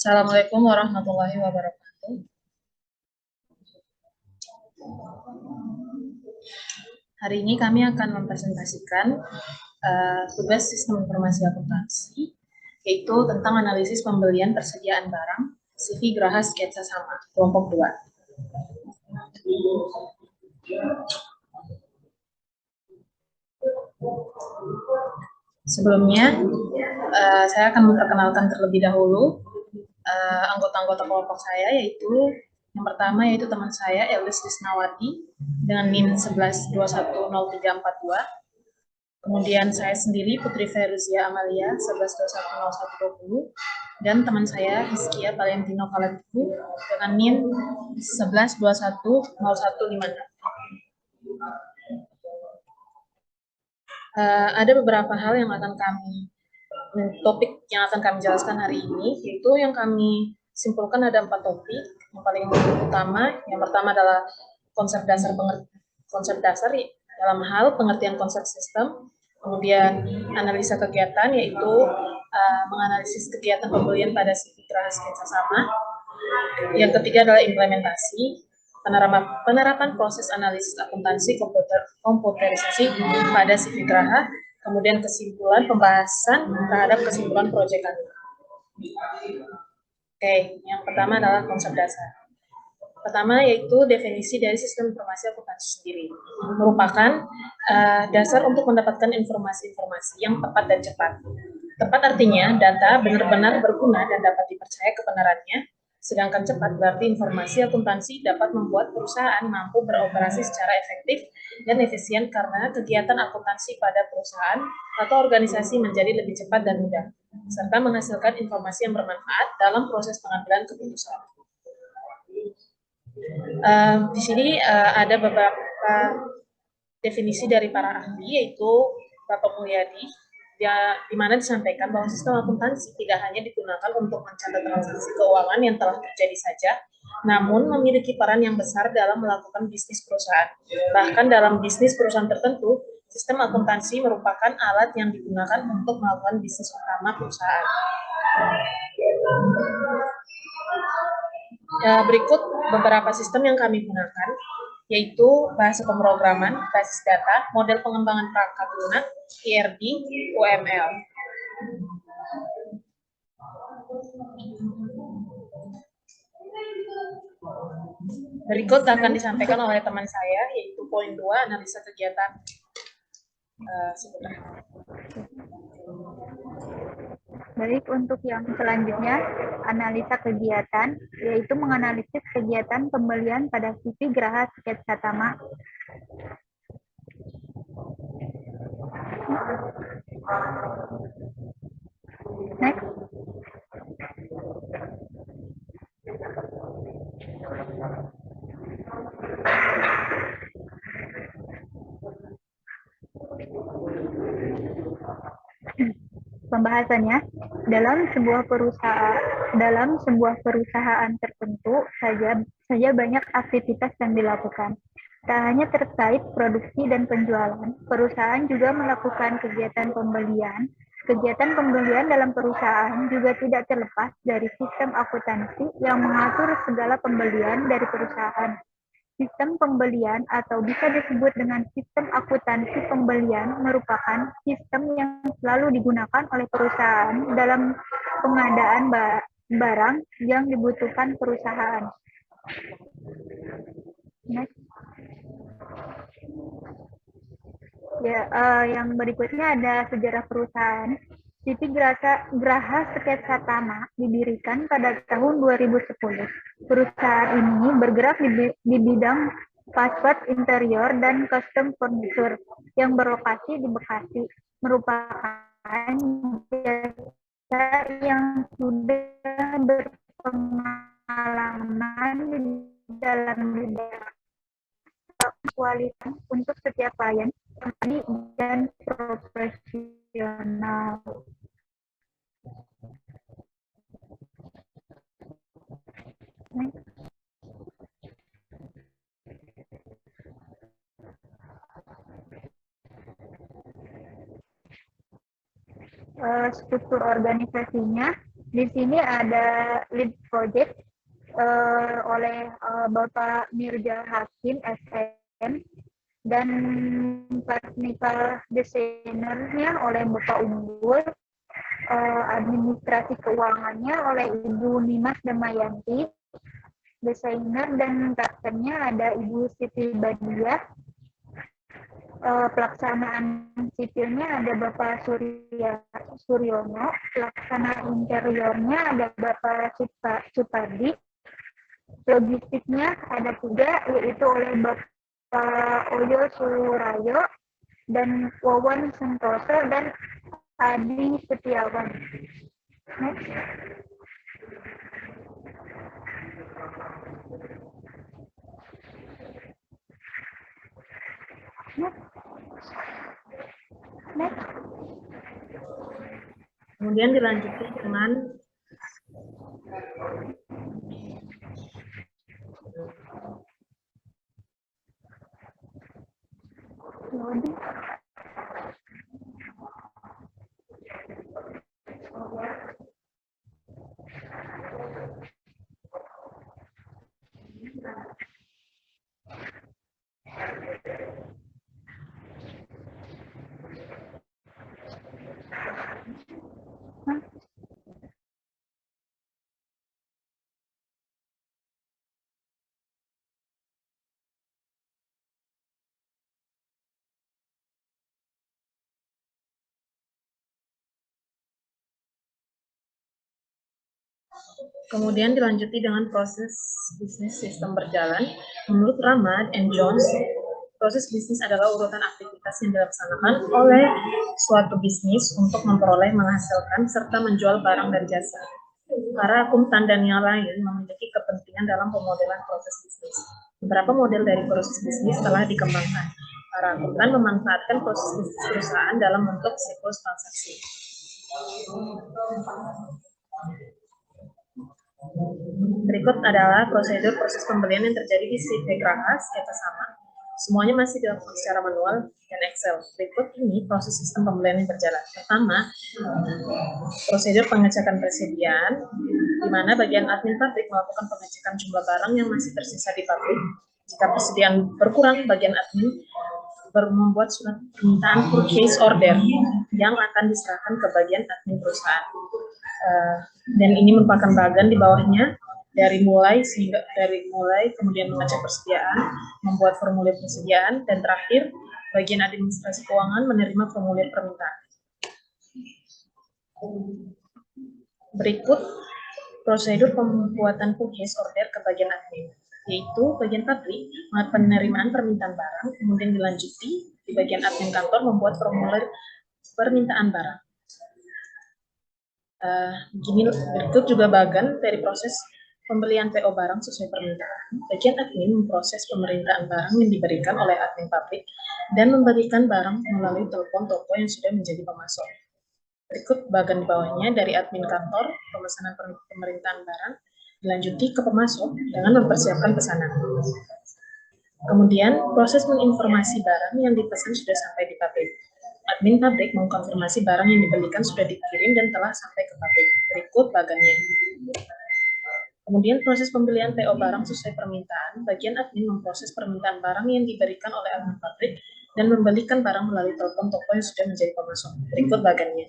Assalamualaikum warahmatullahi wabarakatuh. Hari ini kami akan mempresentasikan tugas sistem informasi akuntansi, yaitu tentang analisis pembelian persediaan barang, CV Graha Sketsa Sama, kelompok 2. Sebelumnya, saya akan memperkenalkan terlebih dahulu anggota-anggota kelompok saya, yaitu yang pertama yaitu teman saya Elis Lisnawati dengan NIM 11210342. Kemudian saya sendiri Putri Feruzia Amalia 11210120 dan teman saya Hiskia Valentino Kaletiku dengan NIM 11210156. Ada beberapa hal yang akan topik yang akan kami jelaskan hari ini, yaitu yang kami simpulkan ada 4 topik. Yang paling utama, yang pertama adalah konsep dasar dalam hal pengertian konsep sistem, kemudian analisa kegiatan, yaitu menganalisis kegiatan pembelian pada CV Graha Sketsa Sama. Yang ketiga adalah implementasi, penerapan proses analisis akuntansi komputerisasi pada CV Graha, kemudian kesimpulan pembahasan terhadap kesimpulan proyek kami. Oke, yang pertama adalah konsep dasar. Pertama yaitu definisi dari sistem informasi akuntansi sendiri, merupakan dasar untuk mendapatkan informasi-informasi yang tepat dan cepat. Tepat artinya data benar-benar berguna dan dapat dipercaya kebenarannya, sedangkan cepat berarti informasi akuntansi dapat membuat perusahaan mampu beroperasi secara efektif dan efisien karena kegiatan akuntansi pada perusahaan atau organisasi menjadi lebih cepat dan mudah, serta menghasilkan informasi yang bermanfaat dalam proses pengambilan keputusan. Di sini ada beberapa definisi dari para ahli, yaitu Bapak Mulyadi, di mana disampaikan bahwa sistem akuntansi tidak hanya digunakan untuk mencatat transaksi keuangan yang telah terjadi saja, namun memiliki peran yang besar dalam melakukan bisnis perusahaan. Bahkan dalam bisnis perusahaan tertentu, sistem akuntansi merupakan alat yang digunakan untuk melakukan bisnis utama perusahaan. Berikut beberapa sistem yang kami gunakan, yaitu bahasa pemrograman, basis data, model pengembangan perangkat lunak, IRD, UML. Berikut akan disampaikan oleh teman saya, yaitu poin 2, analisa kegiatan Baik, untuk yang selanjutnya, analisa kegiatan, yaitu menganalisis kegiatan pembelian pada CV Graha Sketsa Sama. Next. Pembahasannya, dalam sebuah perusahaan tertentu saja banyak aktivitas yang dilakukan. Tak hanya terkait produksi dan penjualan, perusahaan juga melakukan kegiatan pembelian. Kegiatan pembelian dalam perusahaan juga tidak terlepas dari sistem akuntansi yang mengatur segala pembelian dari perusahaan. Sistem pembelian atau bisa disebut dengan sistem akuntansi pembelian merupakan sistem yang selalu digunakan oleh perusahaan dalam pengadaan barang yang dibutuhkan perusahaan. Next. Yang berikutnya ada sejarah perusahaan. CV Graha Sketsa Sama didirikan pada tahun 2010. Perusahaan ini bergerak di bidang fast interior dan custom furniture yang berlokasi di Bekasi, merupakan jasa yang sudah berpengalaman di dalam bidang kualitas untuk setiap klien dan profesional. Struktur organisasinya, Di sini ada lead project oleh Bapak Mirza Hakim SM dan technical designernya oleh Bapak Unggul, administrasi keuangannya oleh Ibu Nimas Damayanti, desainer dan drafternya ada Ibu Siti Badiah, pelaksanaan sipilnya ada Bapak Suryono, pelaksana interiornya ada Bapak Supardi, logistiknya ada 3, yaitu oleh Bapak Oyo Surayo dan Wawan Sentoso dan Adi Setiawan. Next. Next. Kemudian dilanjuti dengan Kemudian dilanjuti dengan proses bisnis sistem berjalan. Menurut Rahmat and Jones, proses bisnis adalah urutan aktivitas yang dilaksanakan oleh suatu bisnis untuk memperoleh, menghasilkan, serta menjual barang dan jasa. Para akuntan dan yang lain memiliki kepentingan dalam pemodelan proses bisnis. Beberapa model dari proses bisnis telah dikembangkan. Para akuntan memanfaatkan proses bisnis perusahaan dalam bentuk siklus transaksi. Berikut adalah prosedur proses pembelian yang terjadi di Sitek Rahas, kata sama. Semuanya masih dilakukan secara manual dan Excel. Berikut ini proses sistem pembelian yang berjalan. Pertama, prosedur pengecekan persediaan, di mana bagian admin pabrik melakukan pengecekan jumlah barang yang masih tersisa di pabrik. Jika persediaan berkurang, bagian admin membuat surat permintaan purchase order yang akan diserahkan ke bagian admin perusahaan. Dan ini merupakan bagan di bawahnya dari mulai kemudian mengecek persediaan, membuat formulir persediaan, dan terakhir bagian administrasi keuangan menerima formulir permintaan. Berikut prosedur pembuatan purchase order ke bagian admin, yaitu bagian pabrik penerimaan permintaan barang, kemudian dilanjuti di bagian admin kantor membuat formulir permintaan barang. Berikut juga bagan dari proses pembelian PO barang sesuai permintaan. Bagian admin memproses pemerintahan barang yang diberikan oleh admin pabrik dan memberikan barang melalui telepon toko yang sudah menjadi pemasok. Berikut bagan di bawahnya dari admin kantor, pemesanan pemerintahan barang, dilanjuti ke pemasok dengan mempersiapkan pesanan. Kemudian proses menginformasi barang yang dipesan sudah sampai di pabrik. Admin pabrik mengkonfirmasi barang yang dibelikan sudah dikirim dan telah sampai ke pabrik. Berikut bagannya. Kemudian proses pembelian PO barang sesuai permintaan, bagian admin memproses permintaan barang yang diberikan oleh admin pabrik dan membelikan barang melalui telepon toko yang sudah menjadi pemasok. Berikut bagannya.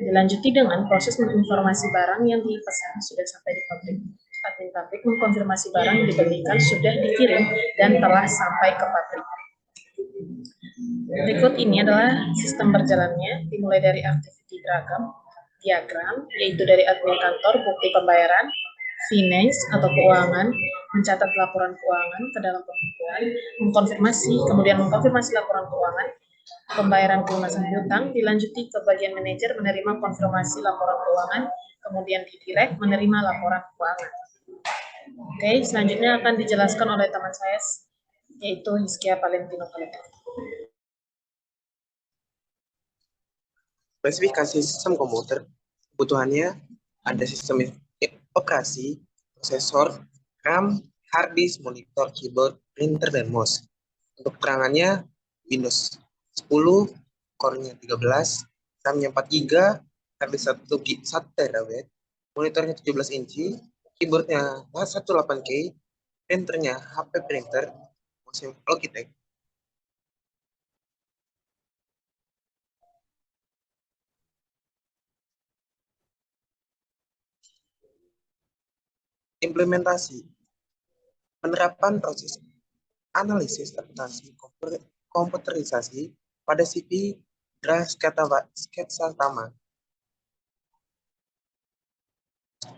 Dilanjuti dengan proses menginformasi barang yang dipesan sudah sampai di pabrik. Admin pabrik mengkonfirmasi barang yang dibelikan sudah dikirim dan telah sampai ke pabrik. Berikut ini adalah sistem berjalannya, dimulai dari activity diagram, yaitu dari admin kantor, bukti pembayaran, finance atau keuangan, mencatat laporan keuangan ke dalam pembukuan, kemudian mengkonfirmasi laporan keuangan, pembayaran pelunasan hutang, dilanjuti ke bagian manajer menerima konfirmasi laporan keuangan, kemudian di direct menerima laporan keuangan. Oke, selanjutnya akan dijelaskan oleh teman saya, yaitu Hizkia Valentino Kaleta. Spesifikasi sistem komputer, kebutuhannya ada sistem operasi, prosesor, RAM, hard disk, monitor, keyboard, printer, dan mouse. Untuk terangannya Windows 10, core-nya 13, RAM-nya 4 GB, hard disk 1 TB, monitornya 17 inci, keyboardnya 18K, printernya HP printer, mesin Logitech. Implementasi, penerapan proses analisis adaptasi komputerisasi pada CV draft sketsa Tama.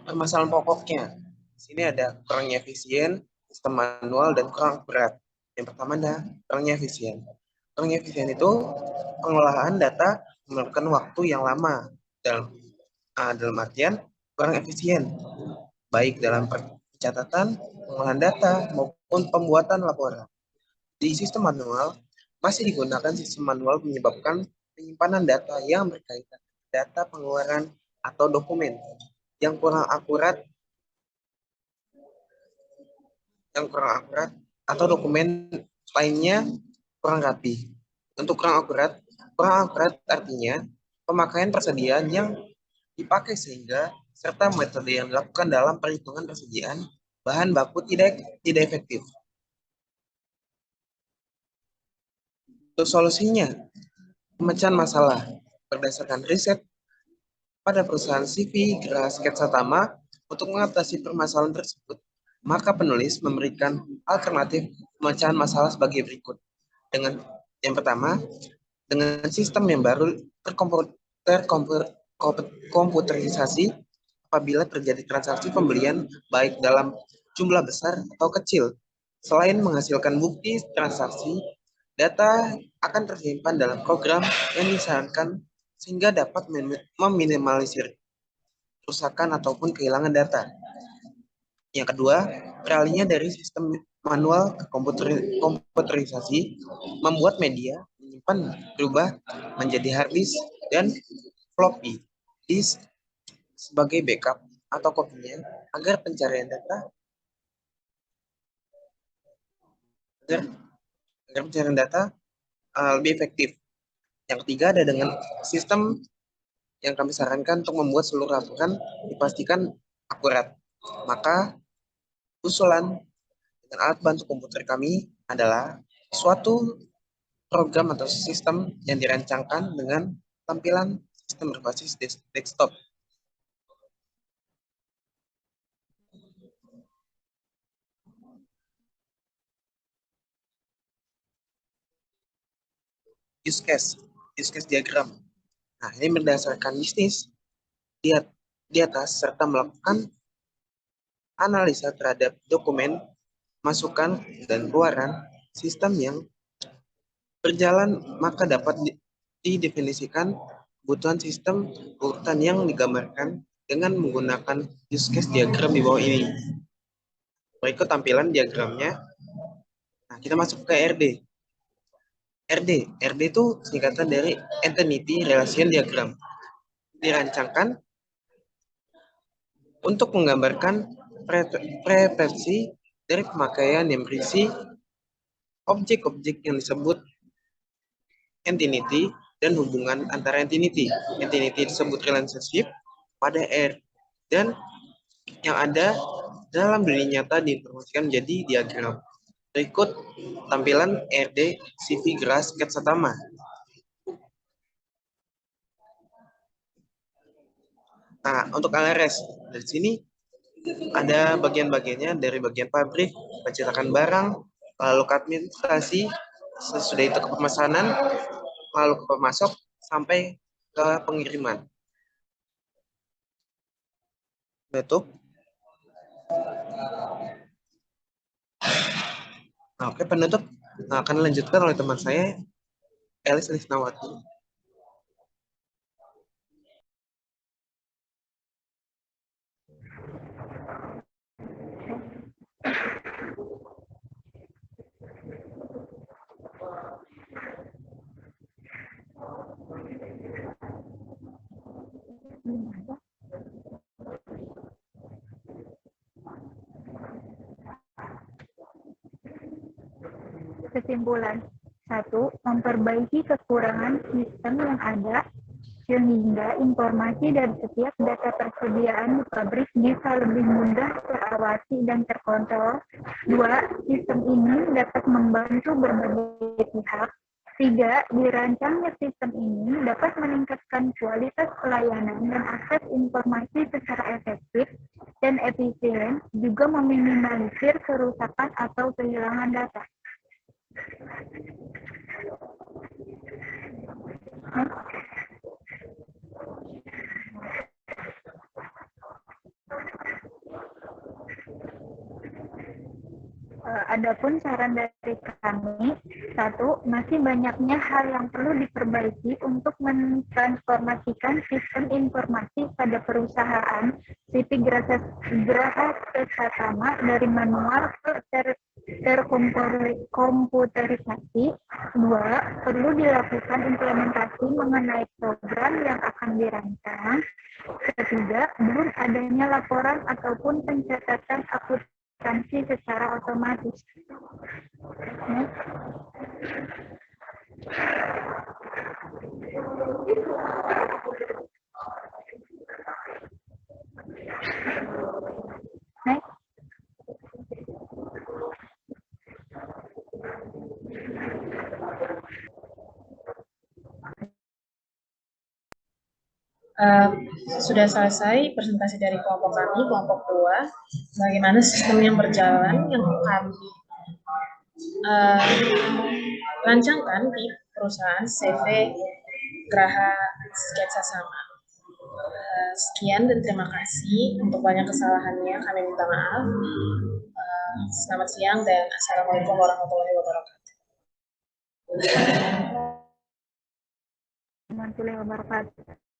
Permasalahan pokoknya, di sini ada kurangnya efisien, sistem manual, dan kurang akurat. Yang pertama ada kurangnya efisien. Kurangnya efisien itu pengolahan data memerlukan waktu yang lama dalam artian kurang efisien, baik dalam pencatatan, pengolahan data, maupun pembuatan laporan. Di sistem manual, masih digunakan sistem manual menyebabkan penyimpanan data yang berkaitan data pengeluaran atau dokumen yang kurang akurat atau dokumen lainnya kurang rapi. Untuk kurang akurat artinya pemakaian persediaan yang dipakai sehingga serta metode yang dilakukan dalam perhitungan persediaan bahan baku tidak efektif. Untuk solusinya, pemecahan masalah berdasarkan riset pada perusahaan CV Gera Sketsa Tama. Untuk mengatasi permasalahan tersebut, maka penulis memberikan alternatif pemecahan masalah sebagai berikut. Yang pertama, dengan sistem yang baru terkomputerisasi apabila terjadi transaksi pembelian baik dalam jumlah besar atau kecil. Selain menghasilkan bukti transaksi, data akan tersimpan dalam program yang disarankan sehingga dapat meminimalisir kerusakan ataupun kehilangan data. Yang kedua, beralihnya dari sistem manual ke komputerisasi membuat media menyimpan berubah menjadi hard disk dan floppy disk sebagai backup atau kopinya agar pencarian data lebih efektif. Yang ketiga ada dengan sistem yang kami sarankan untuk membuat seluruh laporan dipastikan akurat. Maka usulan dengan alat bantu komputer kami adalah suatu program atau sistem yang dirancangkan dengan tampilan sistem berbasis desktop. Use case diagram. Nah, ini berdasarkan bisnis di atas serta melakukan analisa terhadap dokumen, masukan, dan keluaran sistem yang berjalan, maka dapat didefinisikan kebutuhan sistem urutan yang digambarkan dengan menggunakan use case diagram di bawah ini. Berikut tampilan diagramnya. Nah, kita masuk ke RD. RD itu singkatan dari Entity Relation Diagram. Dirancangkan untuk menggambarkan preferensi dari pemakaian yang berisi objek-objek yang disebut entity dan hubungan antara entity. Entity disebut relationship pada R dan yang ada dalam dunia nyata diinformasikan menjadi diagram. Berikut tampilan RD CV Gera Sketsa Tama. Nah, untuk LRS dari sini ada bagian-bagiannya dari bagian pabrik, pencetakan barang, lalu ke administrasi, sesudah itu ke pemesanan, lalu ke pemasok, sampai ke pengiriman. Tutup. Nah, oke, penutup akan dilanjutkan oleh teman saya, Elis Lisnawati. Kesimpulan. 1. Memperbaiki kekurangan sistem yang ada sehingga informasi dari setiap data persediaan di pabrik bisa lebih mudah terawasi dan terkontrol. 2. Sistem ini dapat membantu berbagai pihak. 3. Dirancangnya sistem ini dapat meningkatkan kualitas pelayanan dan akses informasi secara efektif dan efisien, juga meminimalisir kerusakan atau kehilangan data. Adapun saran dari kami, 1. Masih banyaknya hal yang perlu diperbaiki untuk mentransformasikan sistem informasi pada perusahaan seperti Graha Pratama dari manual ke terkomputerisasi. 2. Perlu dilakukan implementasi mengenai program yang akan dirancang. 3. Belum adanya laporan ataupun pencatatan akuntansi secara otomatis. Next. Sudah selesai presentasi dari kelompok kami, kelompok 2, bagaimana sistem yang berjalan yang kami rancangkan di perusahaan CV Graha Sketsa Sama. Sekian dan terima kasih. Untuk banyak kesalahannya kami minta maaf. Selamat siang dan Assalamualaikum warahmatullahi wabarakatuh. Warahmatullahi wabarakatuh.